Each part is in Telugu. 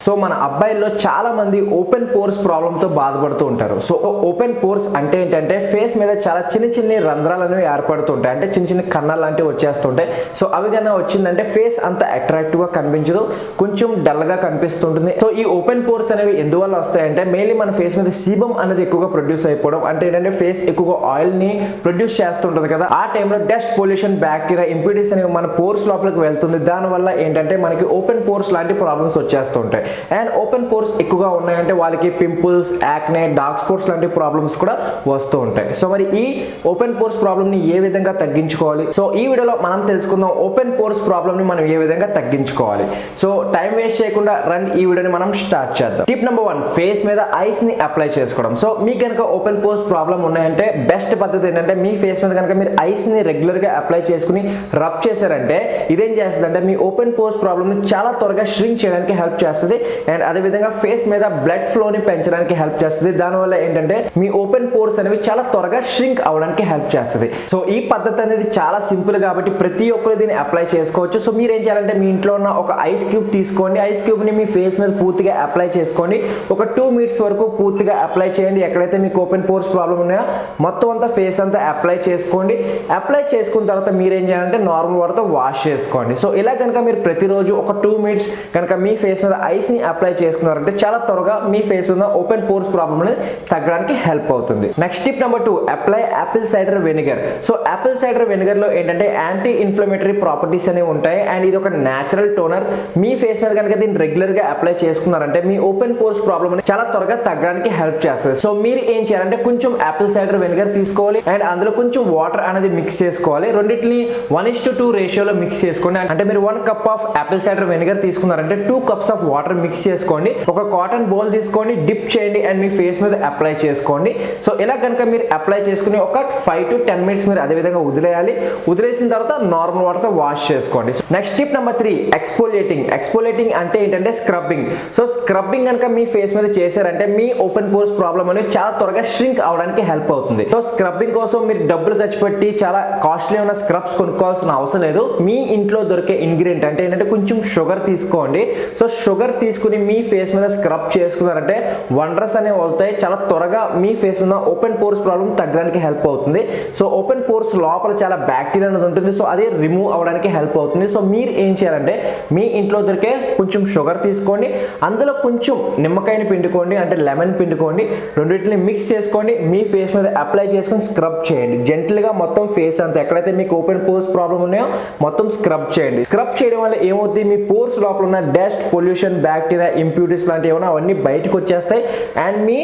సో మన అబ్బాయిల్లో చాలా మంది ఓపెన్ పోర్స్ ప్రాబ్లంతో బాధపడుతూ ఉంటారు. సో ఓపెన్ పోర్స్ అంటే ఏంటంటే ఫేస్ మీద చాలా చిన్న చిన్న రంధ్రాలు అనేవి ఏర్పడుతుంటాయి, అంటే చిన్న చిన్న కన్నాలు లాంటివి వచ్చేస్తుంటాయి. సో అవి కన్నా వచ్చిందంటే ఫేస్ అంత అట్రాక్టివ్ గా కనిపించదు, కొంచెం డల్ గా కనిపిస్తుంటుంది. సో ఈ ఓపెన్ పోర్స్ అనేవి ఎందువల్ల వస్తాయంటే మెయిన్లీ మన ఫేస్ మీద సీబమ్ అనేది ఎక్కువగా ప్రొడ్యూస్ అయిపోవడం, అంటే ఏంటంటే ఫేస్ ఎక్కువగా ఆయిల్ ని ప్రొడ్యూస్ చేస్తుంటది కదా, ఆ టైంలో డస్ట్ పొల్యూషన్ బ్యాక్టీరియా ఇంప్యూరిటీస్ అనేవి మన పోర్స్ లోపలికి వెళ్తుంది. దానివల్ల ఏంటంటే మనకి ఓపెన్ పోర్స్ లాంటి ప్రాబ్లమ్స్ వచ్చేస్తుంటాయి. అండ్ ఓపెన్ పోర్స్ ఎక్కువగా ఉన్నాయంటే వాళ్ళకి పింపుల్స్, యాక్నే, డార్క్ స్పాట్స్ లాంటి ప్రాబ్లమ్స్ కూడా వస్తూ ఉంటాయి. సో మరి ఈ ఓపెన్ పోర్స్ ప్రాబ్లమ్ ని ఏ విధంగా తగ్గించుకోవాలి, సో ఈ వీడియోలో మనం తెలుసుకుందాం ఓపెన్ పోర్స్ ప్రాబ్లమ్ ని మనం ఏ విధంగా తగ్గించుకోవాలి. సో టైం వేస్ట్ చేయకుండా రండి ఈ వీడియోని మనం స్టార్ట్ చేద్దాం. టిప్ నెంబర్ 1, ఫేస్ మీద ఐస్ ని అప్లై చేసుకోవడం. సో మీకు కనుక ఓపెన్ పోర్స్ ప్రాబ్లమ్ ఉన్నాయంటే బెస్ట్ పద్ధతి ఏంటంటే మీ ఫేస్ మీద కనుక మీరు ఐస్ ని రెగ్యులర్ గా అప్లై చేసుకుని రబ్ చేశారంటే ఇదేం చేస్తుంది అంటే మీ ఓపెన్ పోర్స్ ప్రాబ్లమ్ ని చాలా త్వరగా ష్రింక్ చేయడానికి హెల్ప్ చేస్తుంది. అండ్ అదే విధంగా ఫేస్ మీద బ్లడ్ ఫ్లో ని పెంచడానికి హెల్ప్ చేస్తుంది. దానివల్ల ఏంటంటే మీ ఓపెన్ పోర్స్ అనేవి చాలా త్వరగా ష్రింక్ అవడానికి హెల్ప్ చేస్తుంది. సో ఈ పద్ధతి అనేది చాలా సింపుల్ కాబట్టి ప్రతి ఒక్కరు దీన్ని అప్లై చేసుకోవచ్చు. సో మీరు ఏం చేయాలంటే మీ ఇంట్లో ఉన్న ఒక ఐస్ క్యూబ్ తీసుకోండి, ఐస్ క్యూబ్ ని మీ ఫేస్ మీద పూర్తిగా అప్లై చేసుకోండి. ఒక 2 మినిట్స్ వరకు పూర్తిగా అప్లై చేయండి. ఎక్కడైతే మీకు ఓపెన్ పోర్స్ ప్రాబ్లం ఉన్నాయో మొత్తం అంతా ఫేస్ అంతా అప్లై చేసుకోండి. అప్లై చేసుకున్న తర్వాత మీరు ఏం చేయాలంటే నార్మల్ వాటర్తో వాష్ చేసుకోండి. సో ఇలా కనుక మీరు ప్రతిరోజు ఒక 2 మినిట్స్ కనుక మీ ఫేస్ మీద ఐస్ ని అప్లై చేసుకున్నారంటే చాలా త్వరగా మీ ఫేస్ మీద ఓపెన్ పోర్స్ ప్రాబ్లమ్ అనేది తగ్గడానికి హెల్ప్ అవుతుంది. Next tip number 2, apply Apple cider vinegar. So Apple cider vinegar లో ఏంటంటే యాంటీ ఇన్ఫ్లమేటరీ ప్రాపర్టీస్ అనేవి ఉంటాయి. అండ్ ఇది ఒక నేచురల్ టోనర్. మీ ఫేస్ మీద కనుక దీన్ని రెగ్యులర్ గా అప్లై చేసుకున్నారంటే మీ ఓపెన్ పోర్స్ ప్రాబ్లమ్ అనేది చాలా త్వరగా తగ్గడానికి హెల్ప్ చేస్తుంది. సో మీరు ఏం చేయాలంటే కొంచెం యాపిల్ సైడర్ వెనిగర్ తీసుకోవాలి అండ్ అందులో కొంచెం వాటర్ అనేది మిక్స్ చేసుకోవాలి. రెండింటిని 1:2 రేషియోలో మిక్స్ చేసుకోండి. అంటే మీరు 1 cup of apple cider vinegar తీసుకున్నారంటే 2 కప్స్ ఆఫ్ వాటర్ మిక్స్ చేసుకోండి. ఒక కాటన్ బౌల్ తీసుకోండి, డిప్ చేయండి అండ్ మీ ఫేస్ మీద అప్లై చేసుకోండి. సో ఇలా కనుక మీరు అప్లై చేసుకుని ఒక 5 to 10 మినిట్స్ మీరు అదే విధంగా వదిలేయాలి. వదిలేసిన తర్వాత నార్మల్ వాటర్ తో వాష్ చేసుకోండి. Next tip number 3, exfoliating. Exfoliating అంటే ఏంటంటే స్క్రబ్బింగ్. సో స్క్రబ్బింగ్ కనుక మీ ఫేస్ మీద చేశారంటే మీ ఓపెన్ పోర్స్ ప్రాబ్లమ్ అనేది చాలా త్వరగా ష్రింక్ అవడానికి హెల్ప్ అవుతుంది. సో స్క్రబ్బింగ్ కోసం మీరు డబ్బులు ఖర్చు పెట్టి చాలా కాస్ట్లీ ఉన్న స్క్రబ్స్ కొనుక్కోవాల్సిన అవసరం లేదు. మీ ఇంట్లో దొరికే ఇంగ్రీడియంట్ అంటే ఏంటంటే కొంచెం షుగర్ తీసుకోండి. సో షుగర్ తీసుకుని మీ ఫేస్ మీద స్క్రబ్ చేసుకున్నారంటే వండర్స్ అనేవి అవుతాయి. చాలా త్వరగా మీ ఫేస్ మీద ఓపెన్ పోర్స్ ప్రాబ్లమ్ తగ్గడానికి హెల్ప్ అవుతుంది. సో ఓపెన్ పోర్స్ లోపల చాలా బ్యాక్టీరియా అనేది ఉంటుంది. సో అది రిమూవ్ అవడానికి హెల్ప్ అవుతుంది. సో మీరు ఏం చేయాలంటే మీ ఇంట్లో దొరికే కొంచెం షుగర్ తీసుకోండి, అందులో కొంచెం నిమ్మకాయని పిండుకోండి, అంటే లెమన్ పిండుకోండి, రెండింటిని మిక్స్ చేసుకోండి, మీ ఫేస్ మీద అప్లై చేసుకుని స్క్రబ్ చేయండి. జెంటిల్ గా మొత్తం ఫేస్ అంతా ఎక్కడైతే మీకు ఓపెన్ పోర్స్ ప్రాబ్లమ్ ఉన్నాయో మొత్తం స్క్రబ్ చేయండి. స్క్రబ్ చేయడం వల్ల ఏమవుతుంది, మీ పోర్స్ లోపల ఉన్న డస్ట్, పొల్యూషన్, బ్యాక్టీరియా, ఇంప్యూరిటీస్ లాంటివి ఏమైనా అవన్నీ బయటకు వచ్చేస్తాయి అండ్ మీ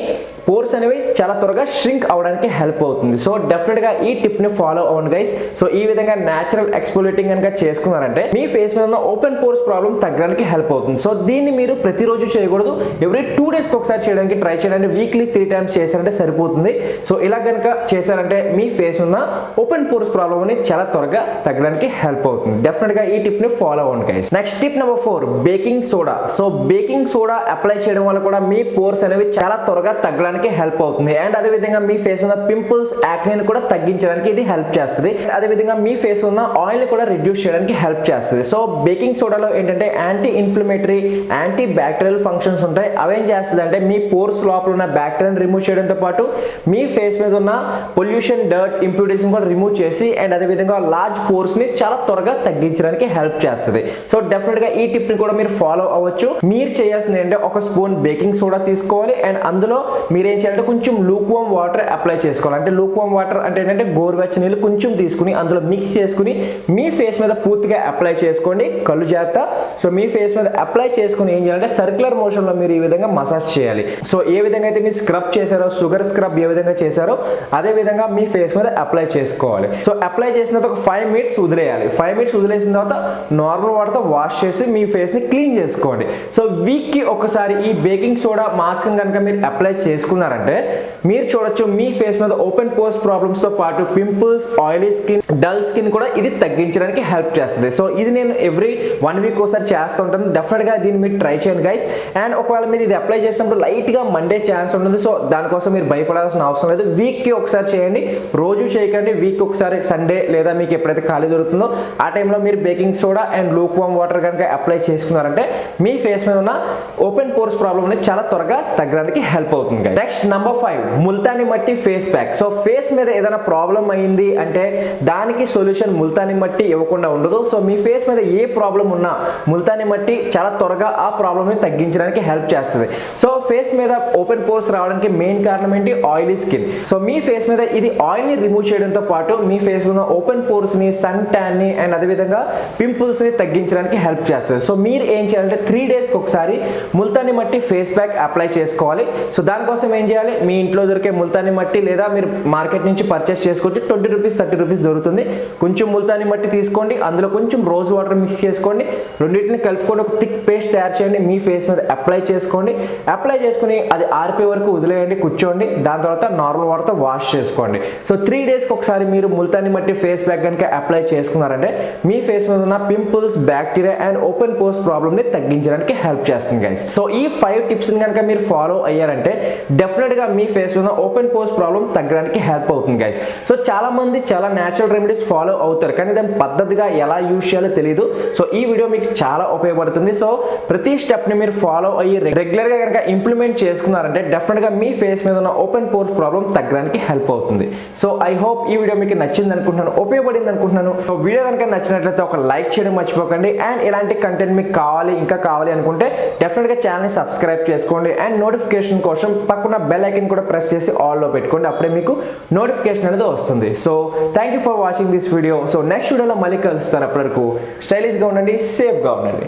పోర్స్ అనేవి చాలా త్వరగా ష్రింక్ అవడానికి హెల్ప్ అవుతుంది. సో డెఫినెట్ గా ఈ టిప్ ని ఫాలో అవ్వండి గైస్. సో ఈ విధంగా నేచురల్ ఎక్స్ఫోలియేటింగ్ కనుక చేసుకున్నారంటే మీ ఫేస్ మీద ఉన్న ఓపెన్ పోర్స్ ప్రాబ్లమ్ తగ్గడానికి హెల్ప్ అవుతుంది. సో దీన్ని మీరు ప్రతిరోజు చేయకూడదు, ఎవ్రీ 2 డేస్ ఒకసారి చేయడానికి ట్రై చేయండి. వీక్లీ 3 టైమ్స్ చేశారంటే సరిపోతుంది. సో ఇలా కనుక చేశారంటే మీ ఫేస్ మీద ఓపెన్ పోర్స్ ప్రాబ్లమ్ అనేది చాలా త్వరగా తగ్గడానికి హెల్ప్ అవుతుంది. డెఫినెట్ గా ఈ టిప్ ని ఫాలో అవ్వండి guys. Next tip number 4, baking soda. So baking soda apply చేయడం వల్ల కూడా మీ పోర్స్ అనేవి చాలా త్వరగా తగ్గడానికి హెల్ప్ అవుతుంది. అండ్ అదే విధంగా మీ ఫేస్ ఉన్న పింపుల్స్, యాక్నే కూడా తగ్గించడానికి ఇది హెల్ప్ చేస్తుంది. అదే విధంగా మీ ఫేస్ ఉన్న ఆయిల్ ని కూడా రిడ్యూస్ చేయడానికి హెల్ప్ చేస్తుంది. సో బేకింగ్ సోడాలో ఏంటంటే anti inflammatory, anti bacterial functions ఉంటాయి. అవేం చేస్తుంది అంటే మీ పోర్స్ లోపల ఉన్న బ్యాక్టీరియాని రిమూవ్ చేయడంతో పాటు మీ ఫేస్ మీద ఉన్న పొల్యూషన్, డర్ట్, ఇంప్యూరిటీస్ కూడా రిమూవ్ చేసి అండ్ అదే విధంగా లార్జ్ పోర్స్ ని చాలా త్వరగా తగ్గించడానికి హెల్ప్ చేస్తుంది. సో డెఫినెట్ గా ఈ టిప్ ని కూడా మీరు ఫాలో అవ్వచ్చు. మీరు చేయాల్సింది ఏంటంటే ఒక స్పూన్ బేకింగ్ సోడా తీసుకోవాలి అండ్ అందులో మీరేం చేయాలంటే కొంచెం లూక్వామ్ వాటర్ అప్లై చేసుకోవాలి. అంటే లూక్వామ్ వాటర్ అంటే ఏంటంటే గోరువెచ్చని నీళ్ళు కొంచెం తీసుకుని అందులో మిక్స్ చేసుకుని మీ ఫేస్ మీద పూర్తిగా అప్లై చేసుకోండి. కళ్ళు జాగ్రత్త. సో మీ ఫేస్ మీద అప్లై చేసుకుని ఏం చేయాలంటే సర్క్యులర్ మోషన్ లో మీరు ఈ విధంగా మసాజ్ చేయాలి. సో ఏ విధంగా అయితే మీరు స్క్రబ్ చేశారో, షుగర్ స్క్రబ్ ఏ విధంగా చేశారో అదే విధంగా మీ ఫేస్ మీద అప్లై చేసుకోవాలి. సో అప్లై చేసిన తర్వాత ఒక 5 మినిట్స్ వదిలేయాలి. 5 మినిట్స్ వదిలేసిన తర్వాత నార్మల్ వాటర్తో వాష్ చేసి మీ ఫేస్ ని క్లీన్ చేసుకోండి. సో వీక్ కి ఒకసారి ఈ బేకింగ్ సోడా మాస్క్ కనుక మీరు అప్లై చేసుకున్నారు చేసుకున్నారంటే మీరు చూడొచ్చు మీ ఫేస్ మీద ఓపెన్ పోర్స్ ప్రాబ్లమ్స్ తో పాటు pimples, oily skin, dull skin కూడా ఇది తగ్గించడానికి హెల్ప్ చేస్తుంది. సో ఇది నేను ఎవ్రీ 1 వీక్ ఒకసారి చేస్తూ ఉంటాను. డెఫినెట్ గా దీన్ని మీరు ట్రై చేయండి గైస్. అండ్ ఒకవేళ మీరు ఇది అప్లై చేసినప్పుడు లైట్ గా మండే ఛాన్స్ ఉంటుంది. సో దానికోసం మీరు భయపడాల్సిన అవసరం లేదు. వీక్ కి ఒకసారి చేయండి, రోజు చేయకండి. వీక్ ఒకసారి సండే లేదా మీకు ఎప్పుడైతే ఖాళీ దొరుకుతుందో ఆ టైంలో మీరు baking soda and Luke warm water కనుక అప్లై చేసుకున్నారంటే మీ ఫేస్ మీద ఉన్న ఓపెన్ పోర్స్ ప్రాబ్లమ్ అనేది చాలా త్వరగా తగ్గడానికి హెల్ప్ అవుతుంది. నెక్స్ట్ నంబర్ 5 ముల్తానీ మట్టి ఫేస్ ప్యాక్. సో ఫేస్ మీద ఏదైనా ప్రాబ్లం అయింది అంటే దానికి సొల్యూషన్ ముల్తానీ మట్టి ఇవ్వకుండా ఉండదు. సో మీ ఫేస్ మీద ఏ ప్రాబ్లం ఉన్నా ముల్తానీ మట్టి చాలా త్వరగా ఆ ప్రాబ్లమ్ ని తగ్గించడానికి హెల్ప్ చేస్తుంది. సో ఫేస్ మీద ఓపెన్ పోర్స్ రావడానికి మెయిన్ కారణం ఏంటి? Oily skin. సో మీ ఫేస్ మీద ఇది ఆయిల్ ని రిమూవ్ చేయడంతో పాటు మీ ఫేస్ మీద ఓపెన్ పోర్స్ ని, సన్ ట్యాన్ ని అండ్ అదేవిధంగా పింపుల్స్ ని తగ్గించడానికి హెల్ప్ చేస్తుంది. సో మీరు ఏం చేయాలంటే 3 days కి ఒకసారి ముల్తానీ మట్టి ఫేస్ ప్యాక్ అప్లై చేసుకోవాలి. సో దానికోసం ఏం చేయాలి? మీ ఇంట్లో దొరికే ముల్తానీ మట్టి లేదా మీరు మార్కెట్ నుంచి పర్చేస్ చేసుకోవచ్చు. 20 రూపీస్ 30 రూపీస్ దొరుకుతుంది. కొంచెం ముల్తానీ మట్టి తీసుకోండి, అందులో కొంచెం రోజ్ వాటర్ మిక్స్ చేసుకోండి, రెండింటిని కలుపుకొని ఒక థిక్ పేస్ట్ తయారు చేయండి. మీ ఫేస్ మీద అప్లై చేసుకోండి. అప్లై చేసుకుని అది ఆరిపోయే వరకు వదిలేయండి, కూర్చోండి. దాని తర్వాత నార్మల్ వాటర్తో వాష్ చేసుకోండి. సో 3 days కి ఒకసారి మీరు ముల్తానీ మట్టి ఫేస్ ప్యాక్ కనుక అప్లై చేసుకున్నారంటే మీ ఫేస్ మీద ఉన్న pimples, bacteria and open pores problem ని తగ్గించడానికి హెల్ప్ చేస్తుంది గైస్. సో ఈ 5 టిప్స్ కనుక మీరు ఫాలో అయ్యారంటే డెఫినెట్ గా మీ ఫేస్ మీద ఓపెన్ పోర్స్ ప్రాబ్లమ్ తగ్గడానికి హెల్ప్ అవుతుంది గైస్. సో చాలా మంది చాలా నేచురల్ రెమెడీస్ ఫాలో అవుతారు, కానీ దాని పద్ధతిగా ఎలా యూజ్ చేయాలో తెలియదు. సో ఈ వీడియో మీకు చాలా ఉపయోగపడుతుంది. సో ప్రతి స్టెప్ ని మీరు ఫాలో అయ్యి రెగ్యులర్ గా కనుక ఇంప్లిమెంట్ చేసుకున్నారంటే డెఫినెట్ గా మీ ఫేస్ మీద ఉన్న ఓపెన్ పోర్స్ ప్రాబ్లమ్ తగ్గడానికి హెల్ప్ అవుతుంది. సో ఐ హోప్ ఈ వీడియో మీకు నచ్చింది అనుకుంటున్నాను, ఉపయోగపడింది అనుకుంటున్నాను. సో వీడియో కనుక నచ్చినట్లయితే ఒక లైక్ చేయడం మర్చిపోకండి. అండ్ ఇలాంటి కంటెంట్ మీకు ఇంకా కావాలి అనుకుంటే డెఫినెట్ గా ఛానల్ ని సబ్స్క్రైబ్ చేసుకోండి. అండ్ నోటిఫికేషన్ కోసం పక్కన బెల్ ఐకాన్ కూడా ప్రెస్ చేసి ఆల్ లో పెట్టుకోండి. అప్పుడే మీకు నోటిఫికేషన్ అనేది వస్తుంది. So thank you for watching this video. So next వీడియోలో మళ్ళీ కలుస్తారు. అప్పటి వరకు స్టైలిష్ గా ఉండండి, సేఫ్ గా ఉండండి.